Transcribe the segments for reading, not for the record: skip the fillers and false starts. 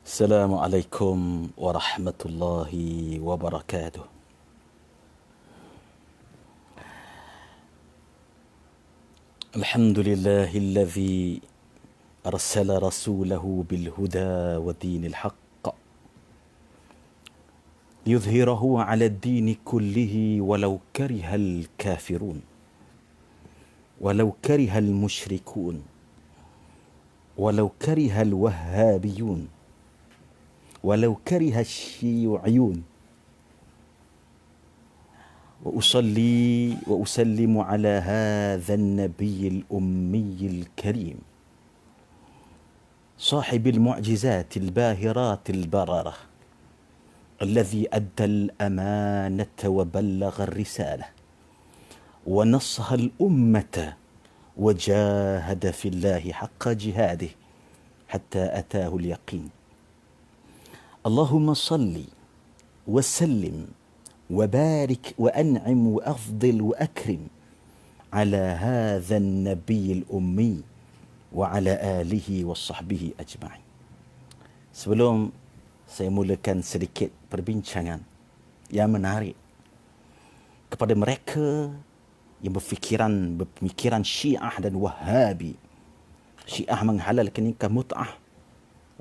Assalamualaikum warahmatullahi wabarakatuh. Alhamdulillahilladzi arsala rasulahu bilhuda wa dinil haqq liyudhhirahu 'ala ad-dini kullihi walau karihal kafirun walau karihal musyrikun walau karihal wahhabiyun walau karihal syiyu'iyun. وأصلي وأسلم على هذا النبي الأمي الكريم صاحب المعجزات الباهرات البررة الذي أدى الأمانة وبلغ الرسالة ونصح الأمة وجاهد في الله حق جهاده حتى أتاه اليقين. اللهم صل وسلم وبارك وأنعم وأفضل وأكرم على هذا النبي الأمي وعلى آله وصحبه أجمعين. Sebelum saya mulakan sedikit perbincangan yang menarik kepada mereka yang berpemikiran Syiah dan Wahabi. Syiah menghalalkan nikah mut'ah,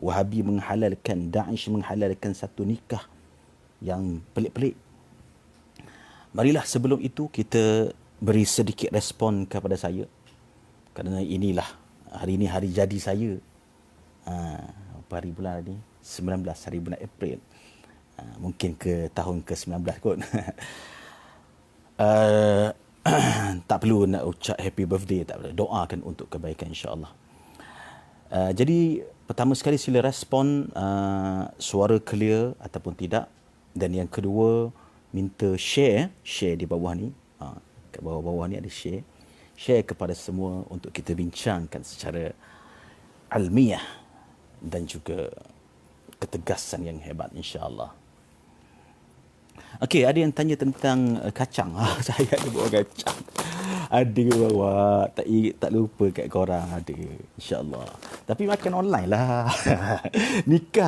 Wahabi menghalalkan, Daesh menghalalkan satu nikah yang pelik-pelik. Marilah sebelum itu kita beri sedikit respon kepada saya. Kerana inilah, hari ini hari jadi saya. Apa hari bulan ni? 19 hari bulan April. Mungkin ke tahun ke-19 kot. Tak perlu nak ucap happy birthday, tak perlu. Doakan untuk kebaikan insya-Allah. Jadi pertama sekali sila respon suara clear ataupun tidak. Dan yang kedua, minta share di bawah ni. Kat bawah-bawah ni ada share kepada semua untuk kita bincangkan secara almiah dan juga ketegasan yang hebat insya-Allah. Okey, ada yang tanya tentang kacang. Saya ada bawa kacang. Ada bawa, tak lupa kat korang ada insya-Allah. Tapi makan online lah.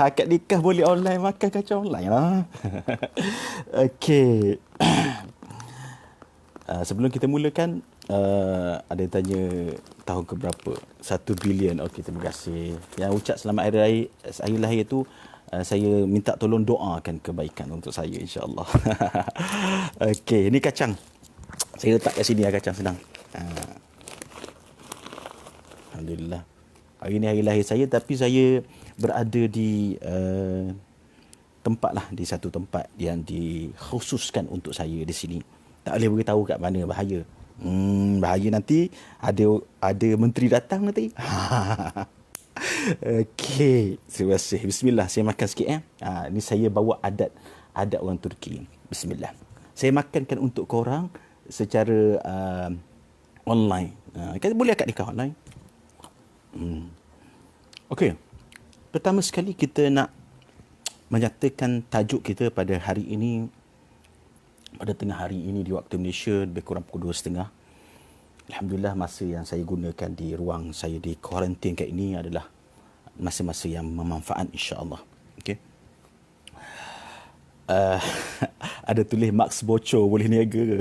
Akad nikah boleh online, makan kacang online lah. Okey. Sebelum kita mulakan, ada yang tanya tahun ke berapa? 1 bilion. Okey, terima kasih. Yang ucap selamat hari lahir tu, saya minta tolong doakan kebaikan untuk saya insya-Allah. Okey, ini kacang. Saya letak kat sini kacang senang. Alhamdulillah. Hari ni hari lahir saya, tapi saya berada di di satu tempat yang dikhususkan untuk saya di sini. Tak boleh beritahu kat mana, bahaya. Bahaya nanti ada menteri datang nanti. Okey, terima kasih. Bismillah, saya makan sikit ni saya bawa adat orang Turki. Bismillah. Saya makankan untuk korang secara online. Kan boleh akad nikah online. Okey. Pertama sekali kita nak menyatakan tajuk kita pada hari ini, pada tengah hari ini di waktu Malaysia lebih kurang pukul 2.30. Alhamdulillah, masa yang saya gunakan di ruang saya di kuarantin kat ini adalah masa-masa yang bermanfaat insya-Allah. Okey. Ada tulis Max bocor boleh niaga ke?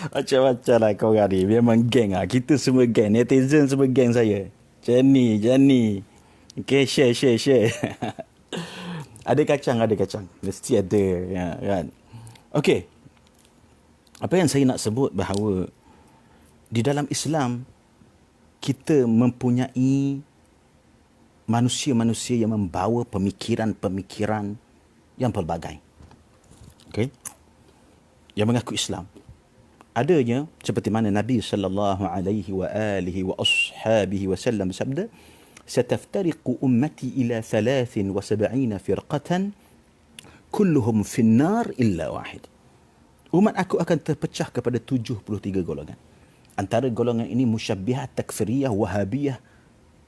Macam-macam lah korang ni. Memang geng lah. Kita semua geng. Netizen semua geng saya. Jani. Okey, share. Ada kacang. Mesti ada. Ya, kan? Okey. Apa yang saya nak sebut bahawa di dalam Islam, kita mempunyai manusia-manusia yang membawa pemikiran-pemikiran yang pelbagai. Okey. Yang mengaku Islam. Adanya seperti mana Nabi sallallahu alaihi wa alihi wa ashabihi wasallam bersabda, "Sataftariqu ummati ila 73 firqatan kulluhum finnar illa wahid." Umat aku akan terpecah kepada 73 golongan. Antara golongan ini musyabbihah, takfiriyah, wahabiyah,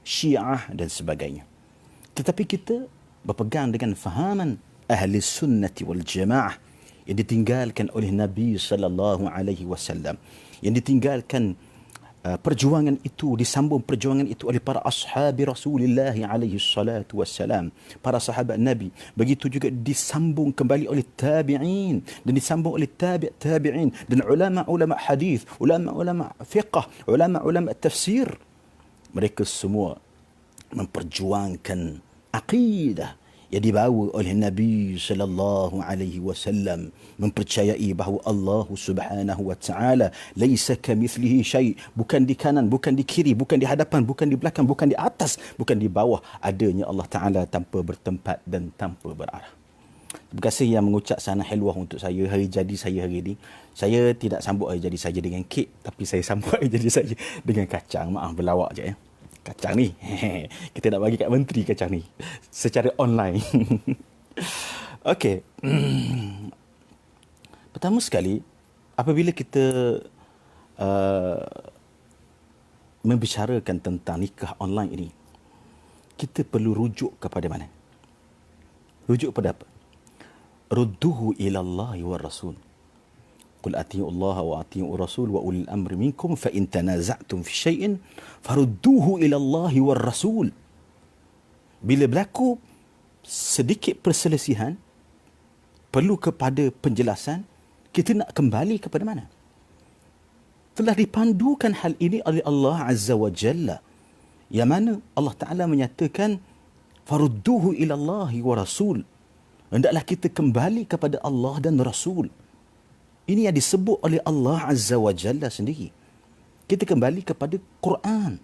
syiah dan sebagainya. Tetapi kita berpegang dengan fahaman ahli sunnati wal jamaah yang ditinggalkan oleh Nabi sallallahu alaihi wasallam, yang ditinggalkan perjuangan itu, disambung perjuangan itu oleh para ashabi Rasulullah alaihi salatu wassalam, para sahabat Nabi. Begitu juga disambung kembali oleh tabi'in dan disambung oleh tabi'in dan ulama-ulama hadis, ulama-ulama fiqh, ulama-ulama tafsir. Mereka semua memperjuangkan akidah yang dibawa oleh Nabi sallallahu alaihi wasallam, mempercayai bahawa Allah Subhanahu wa taala laisa kamithlihi syai', bukan di kanan, bukan di kiri, bukan di hadapan, bukan di belakang, bukan di atas, bukan di bawah, adanya Allah Taala tanpa bertempat dan tanpa berarah. Terima kasih yang mengucap sana helwah untuk saya hari jadi saya hari ini. Saya tidak sambut hari jadi saya dengan kek, tapi saya sambut hari jadi saya dengan kacang. Maaf berlawak je ya. Kacang ni. Kita nak bagi kat menteri kacang ni secara online. Okey. Pertama sekali, apabila kita membicarakan tentang nikah online ini, kita perlu rujuk kepada mana? Rujuk pada apa? Rudduhu ila Allah wa Rasul. Qul ati'u Allah wa ati'u Rasul wa ulil amri minkum fa in tanaza'tum fi syai'in farudduhu ila Allah wa Rasul. Bila berlaku sedikit perselisihan, perlu kepada penjelasan, kita nak kembali kepada mana? Telah dipandukan hal ini oleh Allah Azza wa Jalla, yang mana Allah Ta'ala menyatakan farudduhu ila Allah wa Rasul. Hendaklah kita kembali kepada Allah dan Rasul. Ini yang disebut oleh Allah Azza wa Jalla sendiri. Kita kembali kepada Quran.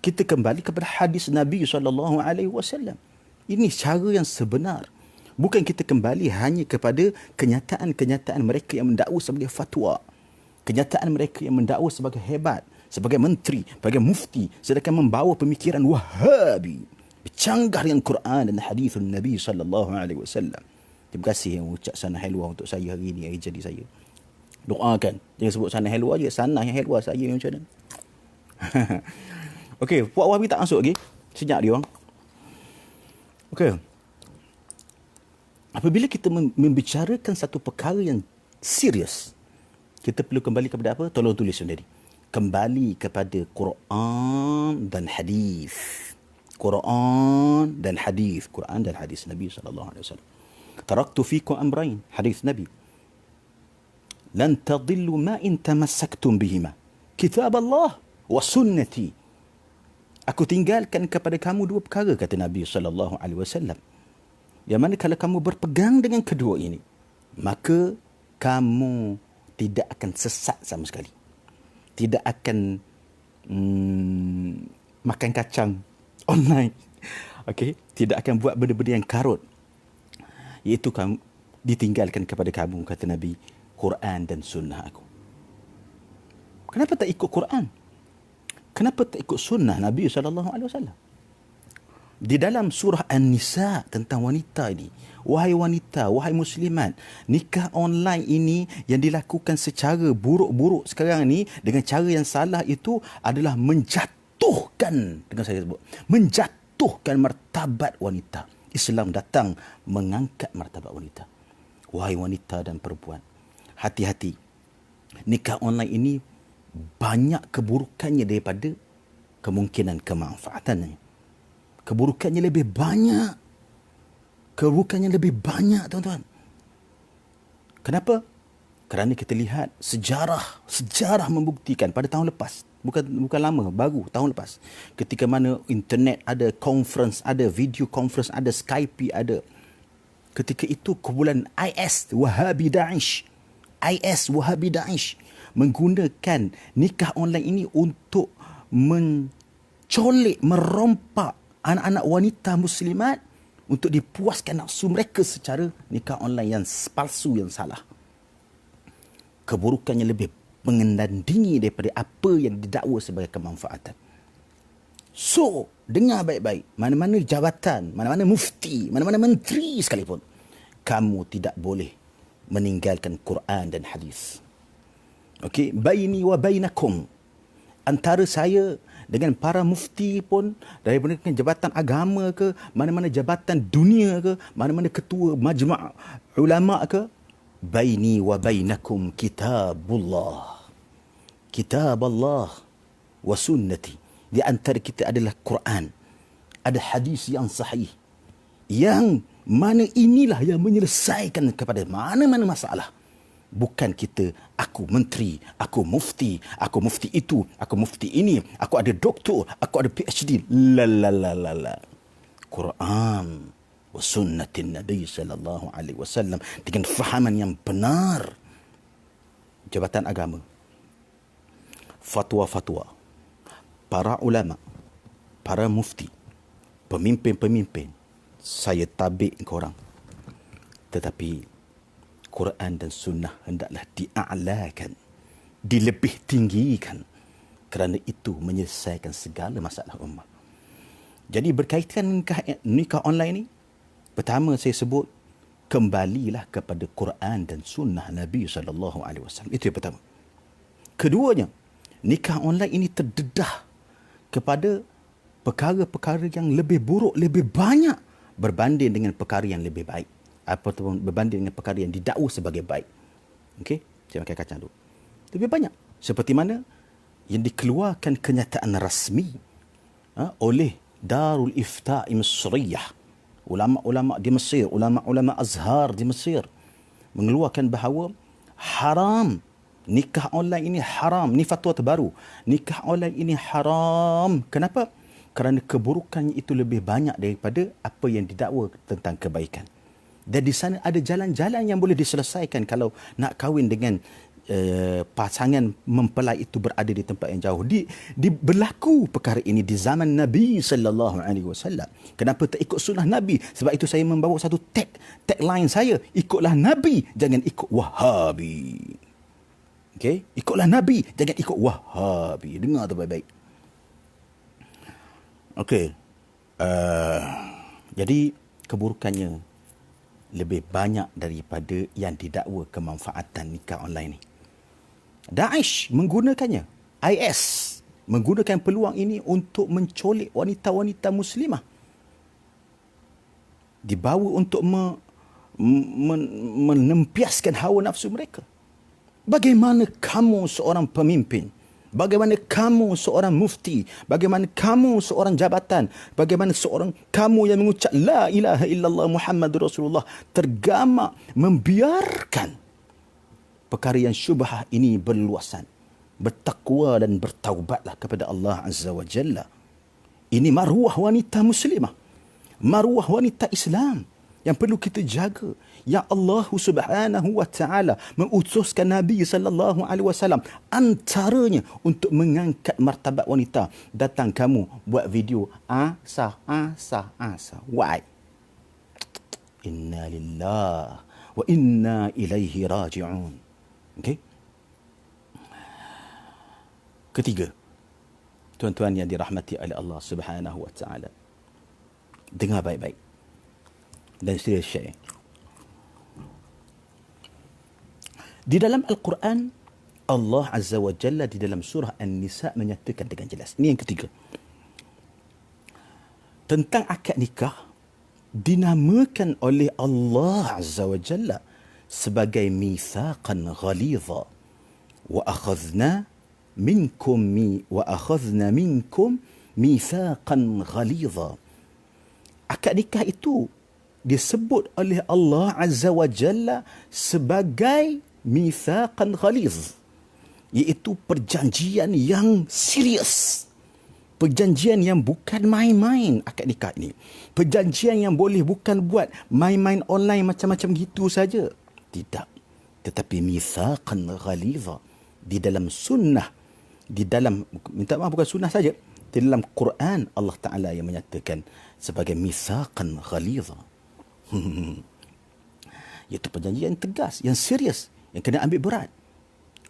Kita kembali kepada hadis Nabi SAW. Ini cara yang sebenar. Bukan kita kembali hanya kepada kenyataan-kenyataan mereka yang mendakwa sebagai fatwa. Kenyataan mereka yang mendakwa sebagai hebat, sebagai menteri, sebagai mufti, sedangkan membawa pemikiran Wahabi. Bercanggah dengan Quran dan hadis Nabi SAW. Terima kasih yang ucap sana helwa untuk saya hari ini, hari jadi saya. Doakan. Jangan sebut sana helwa je. Sana yang helwa saya yang macam mana. Okey, puak Wahabi tak masuk lagi. Senyap dia orang. Okey. Apabila kita membicarakan satu perkara yang serius, kita perlu kembali kepada apa? Tolong tulis sendiri. Kembali kepada Quran dan hadis. Quran dan hadis. Quran dan hadis Nabi SAW. Taraktu fikum amrain. Hadis Nabi. Lan tadillu ma in tamassaktum bihima. Kitab Allah wa sunnati. Aku tinggalkan kepada kamu dua perkara, kata Nabi SAW. Yang mana kalau kamu berpegang dengan kedua ini, maka kamu tidak akan sesat sama sekali. Tidak akan makan kacang online. Okey, tidak akan buat benda-benda yang karut. Iaitu kamu ditinggalkan kepada kamu, kata Nabi, Quran dan sunnah aku. Kenapa tak ikut Quran? Kenapa tak ikut sunnah Nabi SAW? Di dalam surah An-Nisa tentang wanita ini, wahai wanita, wahai muslimat, nikah online ini yang dilakukan secara buruk-buruk sekarang ni dengan cara yang salah itu adalah menjatuhkan, dengan saya sebut, menjatuhkan martabat wanita. Islam datang mengangkat martabat wanita. Wahai wanita dan perempuan, hati-hati. Nikah online ini banyak keburukannya daripada kemungkinan kemanfaatannya. Keburukannya lebih banyak. Keburukannya lebih banyak, tuan-tuan. Kenapa? Kerana kita lihat sejarah membuktikan pada tahun lepas, bukan lama, baru tahun lepas, ketika mana internet ada, conference ada, video conference ada, Skype ada. Ketika itu kumpulan IS Wahabi Daesh menggunakan nikah online ini untuk mencolek, merompak anak-anak wanita muslimat untuk dipuaskan nafsu mereka secara nikah online yang palsu, yang salah. Keburukannya lebih mengendandingi daripada apa yang didakwa sebagai kemanfaatan. So, dengar baik-baik. Mana-mana jabatan, mana-mana mufti, mana-mana menteri sekalipun, kamu tidak boleh meninggalkan Quran dan hadis. Okey, baini wa bainakum. Antara saya dengan para mufti pun, daripada jabatan agama ke, mana-mana jabatan dunia ke, mana-mana ketua majma' ulama ke, baini wa bainakum kitabullah. Kitab Allah wa sunnati. Di antara kita adalah Quran. Ada hadis yang sahih. Yang mana inilah yang menyelesaikan kepada mana-mana masalah. Bukan kita, aku menteri, aku mufti itu, aku mufti ini, aku ada doktor, aku ada PhD. La. Quran wa sunnatin Nabi sallallahu alaihi wasallam dengan fahaman yang benar. Jabatan agama, fatwa-fatwa, para ulama, para mufti, pemimpin-pemimpin, saya tabik korang. Tetapi Quran dan sunnah hendaklah dia'lakan, dilebih tinggikan, kerana itu menyelesaikan segala masalah ummah. Jadi berkaitan nikah online ni, pertama saya sebut, kembalilah kepada Quran dan sunnah Nabi SAW. Itu yang pertama. Keduanya, nikah online ini terdedah kepada perkara-perkara yang lebih buruk, lebih banyak berbanding dengan perkara yang lebih baik. Ataupun berbanding dengan perkara yang didakwa sebagai baik. Okey, saya pakai kacang dulu. Lebih banyak. Seperti mana yang dikeluarkan kenyataan rasmi oleh Darul Ifta' Mesriyah. Ulama-ulama di Mesir, ulama-ulama Azhar di Mesir mengeluarkan bahawa haram. Nikah online ini haram. Ini fatwa terbaru. Nikah online ini haram. Kenapa? Kerana keburukannya itu lebih banyak daripada apa yang didakwa tentang kebaikan. Dan di sana ada jalan-jalan yang boleh diselesaikan kalau nak kahwin dengan pasangan mempelai itu berada di tempat yang jauh. Berlaku perkara ini di zaman Nabi sallallahu alaihi wasallam. Kenapa tak ikut sunnah Nabi? Sebab itu saya membawa satu tagline saya, ikutlah Nabi, jangan ikut Wahabi. Okey, ikutlah Nabi, jangan ikut Wahabi. Dengar tu baik-baik. Okey. Jadi keburukannya lebih banyak daripada yang didakwa kemanfaatan nikah online ni. Daesh menggunakannya. IS menggunakan peluang ini untuk mencolik wanita-wanita muslimah. Dibawa untuk menempiaskan hawa nafsu mereka. Bagaimana kamu seorang pemimpin? Bagaimana kamu seorang mufti? Bagaimana kamu seorang jabatan? Bagaimana seorang kamu yang mengucap La ilaha illallah Muhammadur Rasulullah tergamak membiarkan perkara yang syubhah ini berluasan? Bertakwa dan bertaubatlah kepada Allah Azza wa Jalla. Ini maruah wanita muslimah, maruah wanita Islam yang perlu kita jaga. Ya Allah Subhanahu wa taala mengutuskan Nabi sallallahu alaihi wasallam antaranya untuk mengangkat martabat wanita. Datang kamu buat video asa. Why? Inna lillahi wa inna ilaihi raji'un. Okey. Ketiga, tuan-tuan yang dirahmati oleh Allah Subhanahu wa taala, dengar baik-baik dan sila share. Di dalam Al-Quran, Allah Azza wa Jalla di dalam surah An-Nisa menyatakan dengan jelas. Ini yang ketiga. Tentang akad nikah, dinamakan oleh Allah Azza wa Jalla sebagai mithaqan ghalidha. Wa akhadna minkum mithaqan ghalidha. Akad nikah itu disebut oleh Allah Azza wa Jalla sebagai mithaqan ghaliz, iaitu perjanjian yang serius, perjanjian yang bukan main-main. Akad nikah ini perjanjian yang boleh bukan buat main-main online macam-macam gitu saja, tidak, tetapi mithaqan ghaliza. Di dalam sunnah, di dalam, minta maaf, bukan sunnah saja, di dalam Quran Allah Ta'ala yang menyatakan sebagai mithaqan ghaliza. Iaitu perjanjian yang tegas, yang serius, yang kena ambil berat.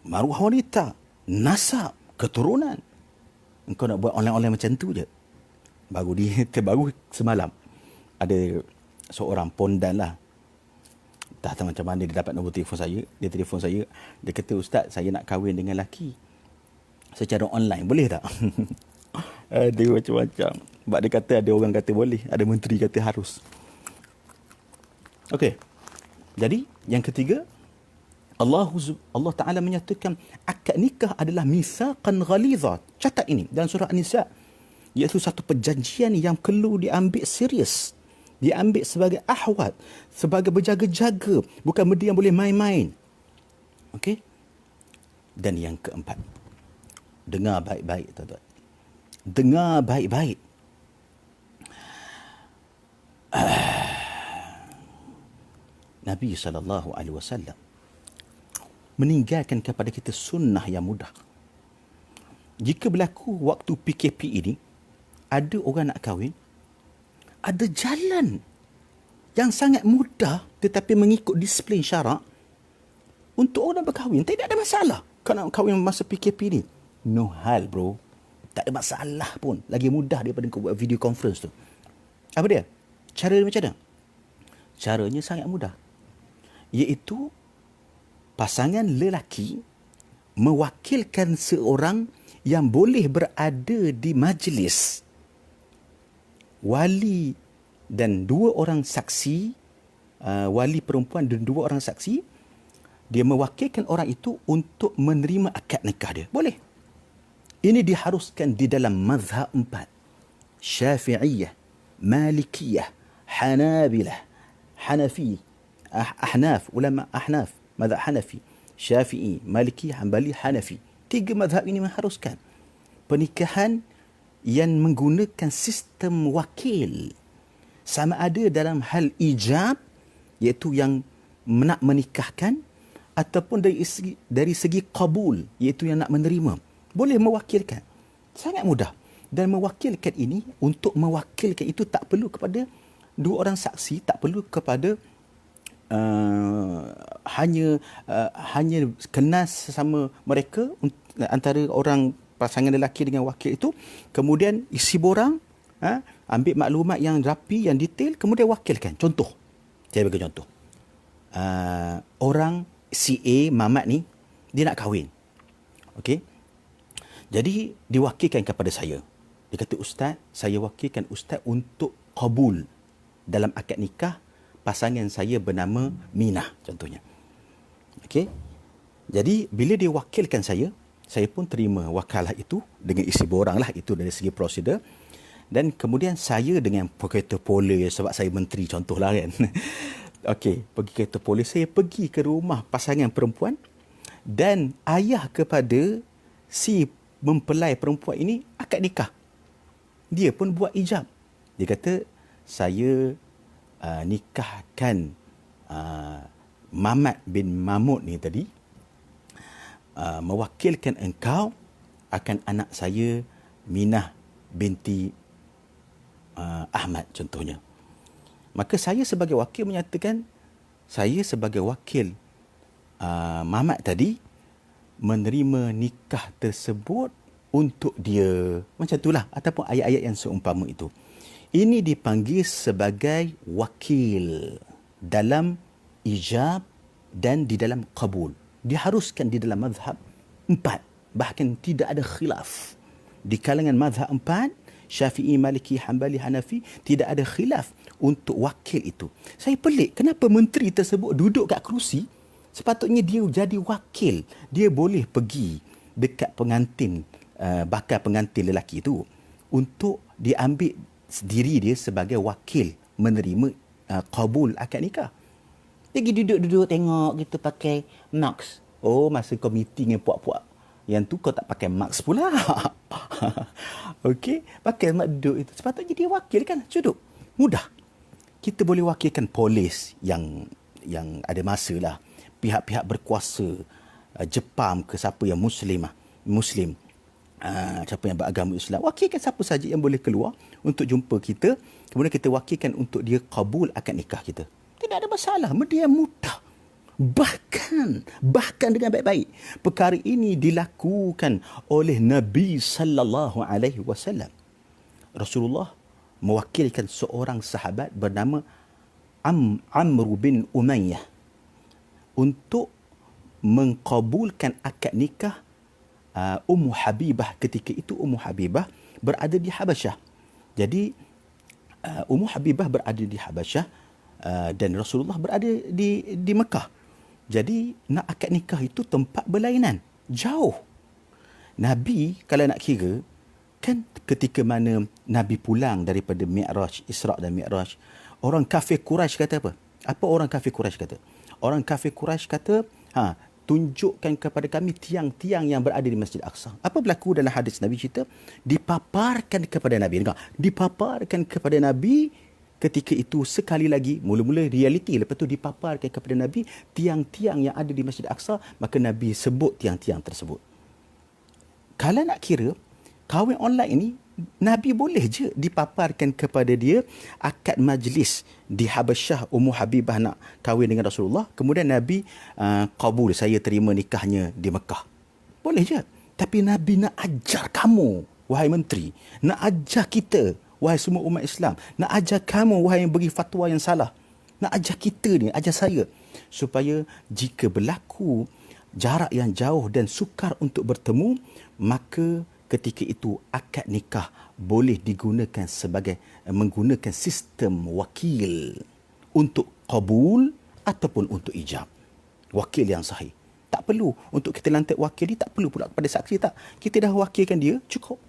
Maruah wanita, nasab, keturunan. Engkau nak buat online-online macam tu je. Terbaru semalam ada seorang pondan lah, tak tahu macam mana dia dapat nombor telefon saya. Dia telefon saya, dia kata, Ustaz, saya nak kahwin dengan lelaki secara online, boleh tak? Ada macam-macam. Sebab dia kata ada orang kata boleh, ada menteri kata harus. Okey. Jadi yang ketiga, Allah Ta'ala menyatakan akad nikah adalah mitsaqan ghaliza. Catat ini dalam surah An-Nisa. Iaitu satu perjanjian yang perlu diambil serius. Diambil sebagai ahwat, sebagai berjaga-jaga. Bukan benda yang boleh main-main. Okey? Dan yang keempat. Dengar baik-baik, tuan-tuan. Dengar baik-baik. Nabi SAW meninggalkan kepada kita sunnah yang mudah. Jika berlaku waktu PKP ini, ada orang nak kahwin, ada jalan yang sangat mudah tetapi mengikut disiplin syarak untuk orang berkahwin. Tidak ada masalah kalau nak kahwin masa PKP ni. No hal bro. Tak ada masalah pun. Lagi mudah daripada kau buat video conference tu. Apa dia? Cara dia macam mana? Caranya sangat mudah. Iaitu pasangan lelaki mewakilkan seorang yang boleh berada di majlis. Wali dan dua orang saksi, wali perempuan dan dua orang saksi, dia mewakilkan orang itu untuk menerima akad nikah dia. Boleh. Ini diharuskan di dalam mazhab 4. Syafi'iyah, Malikiyah, Hanabilah, Hanafi, Ahnaf, ulama Ahnaf, mazhab Hanafi, Syafi'i, Maliki, Hanbali, Hanafi. 3 mazhab ini mengharuskan pernikahan yang menggunakan sistem wakil. Sama ada dalam hal ijab, iaitu yang nak menikahkan, ataupun dari segi qabul, iaitu yang nak menerima. Boleh mewakilkan. Sangat mudah. Dan mewakilkan ini, untuk mewakilkan itu tak perlu kepada 2 orang saksi, tak perlu kepada hanya kenal sesama mereka antara orang pasangan lelaki dengan wakil itu, kemudian isi borang, ambil maklumat yang rapi, yang detail, kemudian wakilkan. Contoh, saya bagi contoh. Orang si A, Mamat ni, dia nak kahwin. Okey. Jadi diwakilkan kepada saya. Dia kata, Ustaz, saya wakilkan Ustaz untuk qabul dalam akad nikah pasangan saya bernama Minah, contohnya. Okey. Jadi bila dia wakilkan saya pun terima wakalah itu dengan isi borang lah, itu dari segi prosedur. Dan kemudian saya dengan kereta polis, sebab saya menteri contohlah kan. Okey, pergi kereta polis, saya pergi ke rumah pasangan perempuan dan ayah kepada si mempelai perempuan ini akad nikah. Dia pun buat ijab. Dia kata, saya nikahkan Mamat bin Mahmud ni tadi, mewakilkan engkau akan anak saya Minah binti Ahmad, contohnya. Maka saya sebagai wakil menyatakan, saya sebagai wakil Mamat tadi menerima nikah tersebut untuk dia. Macam itulah, ataupun ayat-ayat yang seumpama itu. Ini dipanggil sebagai wakil dalam ijab dan di dalam qabul. Diharuskan di dalam mazhab 4. Bahkan tidak ada khilaf. Di kalangan mazhab 4, Syafi'i, Maliki, Hanbali, Hanafi, tidak ada khilaf untuk wakil itu. Saya pelik, kenapa menteri tersebut duduk kat kerusi? Sepatutnya dia jadi wakil. Dia boleh pergi dekat pengantin, bakal pengantin lelaki itu, untuk diambil diri dia sebagai wakil menerima qabul akad nikah. Dia pergi duduk-duduk tengok gitu pakai mask. Oh, masa kau meeting dengan puak-puak yang tu kau tak pakai mask pula. Okey, pakai mask duduk itu. Sepatutnya dia wakil kan, duduk. Mudah. Kita boleh wakilkan polis yang ada masa lah. Pihak-pihak berkuasa, Jepam ke siapa yang Muslim, siapa yang beragama Islam, wakilkan siapa saja yang boleh keluar untuk jumpa kita, kemudian kita wakilkan untuk dia qabul akad nikah kita. Tidak ada masalah, dia mudah. Bahkan dengan baik-baik. Perkara ini dilakukan oleh Nabi sallallahu alaihi wasallam. Rasulullah mewakilkan seorang sahabat bernama Amr bin Umayyah untuk mengkabulkan akad nikah Ummu Habibah. Ketika itu Ummu Habibah berada di Habasyah. Jadi Ummu Habibah berada di Habasyah dan Rasulullah berada di Mekah. Jadi nak akad nikah itu tempat berlainan. Jauh. Nabi kalau nak kira, kan ketika mana Nabi pulang daripada Mi'raj, Isra' dan Mi'raj, orang kafir Quraisy kata apa? Apa orang kafir Quraisy kata? Orang kafir Quraisy kata, tunjukkan kepada kami tiang-tiang yang berada di Masjid Aqsa. Apa berlaku dalam hadis Nabi cerita? Dipaparkan kepada Nabi. Dengar, dipaparkan kepada Nabi ketika itu sekali lagi, mula-mula realiti, lepas tu dipaparkan kepada Nabi tiang-tiang yang ada di Masjid Aqsa, maka Nabi sebut tiang-tiang tersebut. Kalau nak kira, kahwin online ini, Nabi boleh je dipaparkan kepada dia akad majlis di Habasyah, Ummu Habibah nak kahwin dengan Rasulullah. Kemudian Nabi kabul, saya terima nikahnya di Mekah. Boleh je. Tapi Nabi nak ajar kamu, wahai menteri. Nak ajar kita, wahai semua umat Islam. Nak ajar kamu, wahai yang beri fatwa yang salah. Nak ajar kita ni, ajar saya. Supaya jika berlaku jarak yang jauh dan sukar untuk bertemu, maka ketika itu akad nikah boleh digunakan sebagai menggunakan sistem wakil untuk qabul ataupun untuk ijab. Wakil yang sahih. Tak perlu untuk kita lantik wakil ni, tak perlu pula kepada saksi, tak. Kita dah wakilkan dia, cukup.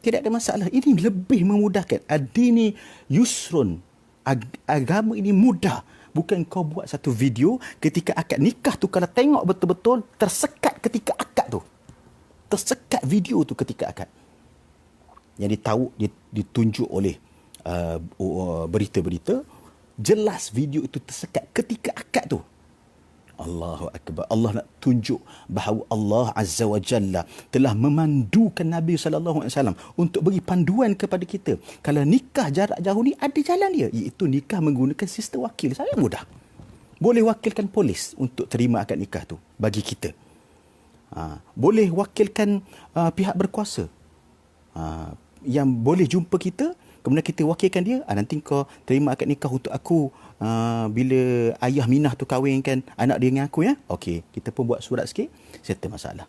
Tidak ada masalah. Ini lebih memudahkan. Ad-dini yusrun. Agama ini mudah. Bukan kau buat satu video ketika akad nikah tu, kalau tengok betul-betul tersekat ketika akad tu. Tersekat video tu ketika akad. Yang ditunjuk oleh berita-berita, jelas video itu tersekat ketika akad tu. Allahu Akbar. Allah nak tunjuk bahawa Allah Azza wa Jalla telah memandukan Nabi SAW untuk beri panduan kepada kita. Kalau nikah jarak jauh ni ada jalan dia, iaitu nikah menggunakan sistem wakil. Sangat mudah. Boleh wakilkan polis untuk terima akad nikah tu bagi kita. Boleh wakilkan pihak berkuasa yang boleh jumpa kita, kemudian kita wakilkan dia, nanti kau terima akad nikah untuk aku bila ayah Minah tu kahwinkan anak dia dengan aku, ya. Okey, kita pun buat surat sikit, settle masalah.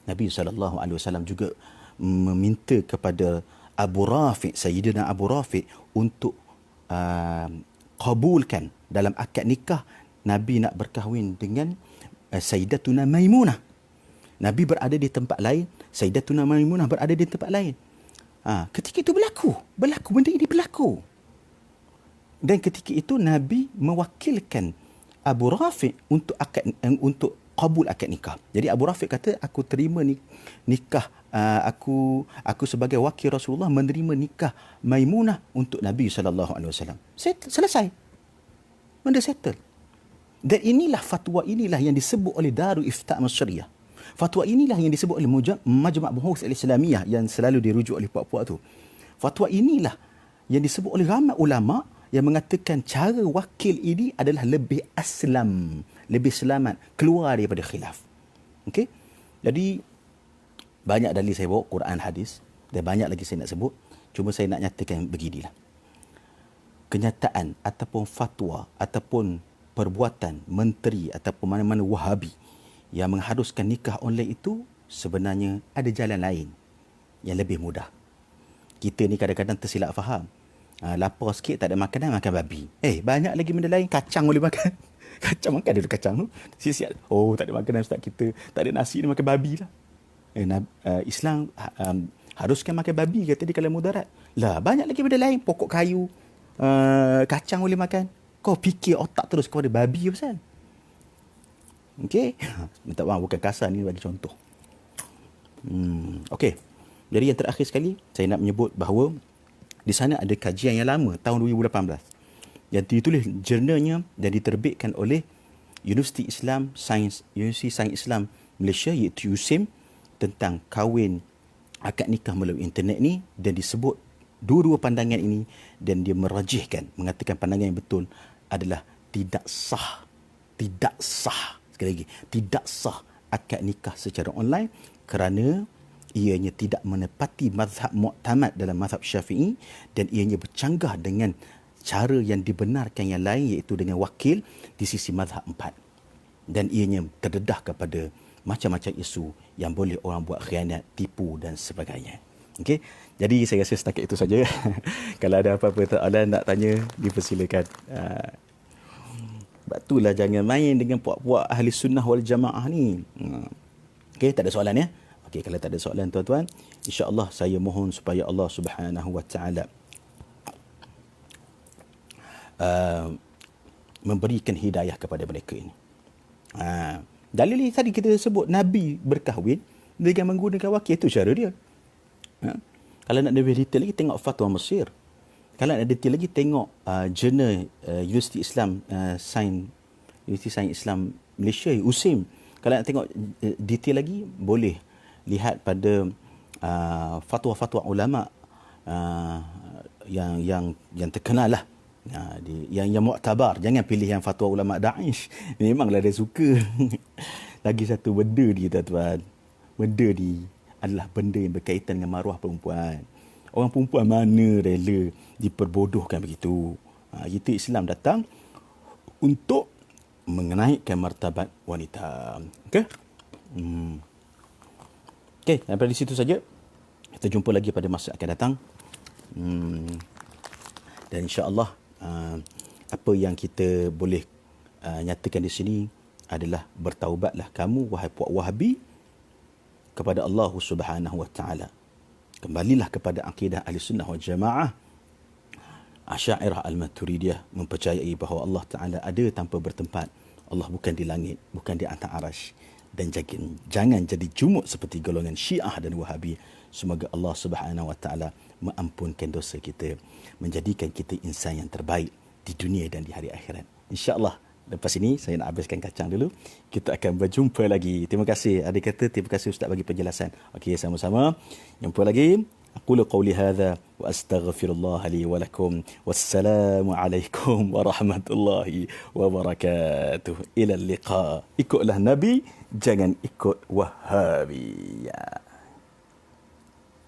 Nabi SAW juga meminta kepada Abu Rafiq, Sayyidina Abu Rafiq, untuk kabulkan dalam akad nikah Nabi nak berkahwin dengan Sayyidatuna Maimunah. Nabi berada di tempat lain, Sayyidatuna Maimunah berada di tempat lain. Ketika itu berlaku benda ini berlaku. Dan ketika itu Nabi mewakilkan Abu Rafiq untuk kabul akad nikah. Jadi Abu Rafiq kata, aku terima nikah, aku sebagai wakil Rasulullah menerima nikah Maimunah untuk Nabi SAW. Selesai. Benda settle. Dan inilah fatwa inilah yang disebut oleh Darul Ifta' Masyariah. Fatwa inilah yang disebut oleh Majma' Buhuth Al-Islamiyah yang selalu dirujuk oleh puak-puak tu. Fatwa inilah yang disebut oleh ramai ulama yang mengatakan cara wakil ini adalah lebih aslam, lebih selamat, keluar daripada khilaf. Okey? Jadi banyak dalil saya bawa, Quran, hadis, dan banyak lagi saya nak sebut. Cuma saya nak nyatakan beginilah. Kenyataan ataupun fatwa ataupun perbuatan menteri ataupun mana-mana Wahabi yang mengharuskan nikah online itu, sebenarnya ada jalan lain yang lebih mudah. Kita ni kadang-kadang tersilap faham. Lapar sikit tak ada makanan, makan babi. Banyak lagi benda lain. Kacang boleh makan. Kacang makan ada kacang tu. Siap-siap. Tak ada makanan ustaz, kita tak ada nasi ni, makan babi lah. Islam haruskan makan babi, kata dia kalau mudarat. Lah, banyak lagi benda lain. Pokok kayu, kacang boleh makan. Kau fikir otak terus kepada babi pasal. Okey. Minta maaf, bukan kasar ni, bagi contoh. Okey. Jadi yang terakhir sekali, saya nak menyebut bahawa di sana ada kajian yang lama, tahun 2018. Yang ditulis jurnalnya dan diterbitkan oleh Universiti Sains Islam Malaysia, iaitu USIM, tentang kahwin akad nikah melalui internet ni, dan disebut dua-dua pandangan ini, dan dia merajihkan, mengatakan pandangan yang betul adalah tidak sah. Sekali lagi, tidak sah akad nikah secara online kerana ianya tidak menepati mazhab mu'tamad dalam mazhab Syafi'i, dan ianya bercanggah dengan cara yang dibenarkan yang lain, iaitu dengan wakil di sisi mazhab 4. Dan ianya terdedah kepada macam-macam isu yang boleh orang buat khianat, tipu dan sebagainya. Okey, jadi saya rasa setakat itu saja. Kalau ada apa-apa soalan nak tanya, dipersilakan. Sebab itulah jangan main dengan puak-puak ahli sunnah wal jamaah ni. Okey, tak ada soalan ya? Okey, kalau tak ada soalan tuan-tuan, insya-Allah saya mohon supaya Allah Subhanahu wa taala memberikan hidayah kepada mereka ini. Dalil ni tadi kita sebut Nabi berkahwin dengan menggunakan wakil, itu cara dia. Kalau nak lebih detail lagi, tengok fatwa Mesir. Kalau nak detail lagi, tengok jurnal Universiti Islam Universiti Sains Islam Malaysia, USIM. Kalau nak tengok detail lagi, boleh lihat pada fatwa-fatwa ulama yang terkenal lah. Yang muktabar. Jangan pilih yang fatwa ulama Daesh. Memanglah dia suka. Lagi satu benda ni tuan-tuan. Benda ni adalah benda yang berkaitan dengan maruah perempuan. Orang perempuan mana rela diperbodohkan begitu. Itu Islam datang untuk menaikkan martabat wanita. Okey? Okey, sampai di situ saja. Kita jumpa lagi pada masa akan datang. Dan insya-Allah apa yang kita boleh nyatakan di sini adalah bertaubatlah kamu wahai puak Wahabi kepada Allah Subhanahu wa taala. Kembalilah kepada akidah Ahlussunnah wal Jamaah. Asy'ariyah Al-Maturidiyah mempercayai bahawa Allah Taala ada tanpa bertempat. Allah bukan di langit, bukan di atas arasy. Dan jangan jadi jumuk seperti golongan Syiah dan Wahabi. Semoga Allah Subhanahu wa taala mengampunkan dosa kita, menjadikan kita insan yang terbaik di dunia dan di hari akhirat. Insya-Allah. Lepas ini saya nak habiskan kacang dulu. Kita akan berjumpa lagi. Terima kasih. Adik kata terima kasih Ustaz bagi penjelasan. Okey, sama-sama. Jumpa lagi. Aqulu qawli hadha wa astaghfirullah li wa lakum. Wassalamu alaikum warahmatullahi wabarakatuh. Ila liqa. Ikutlah Nabi, jangan ikut Wahabi. Ya.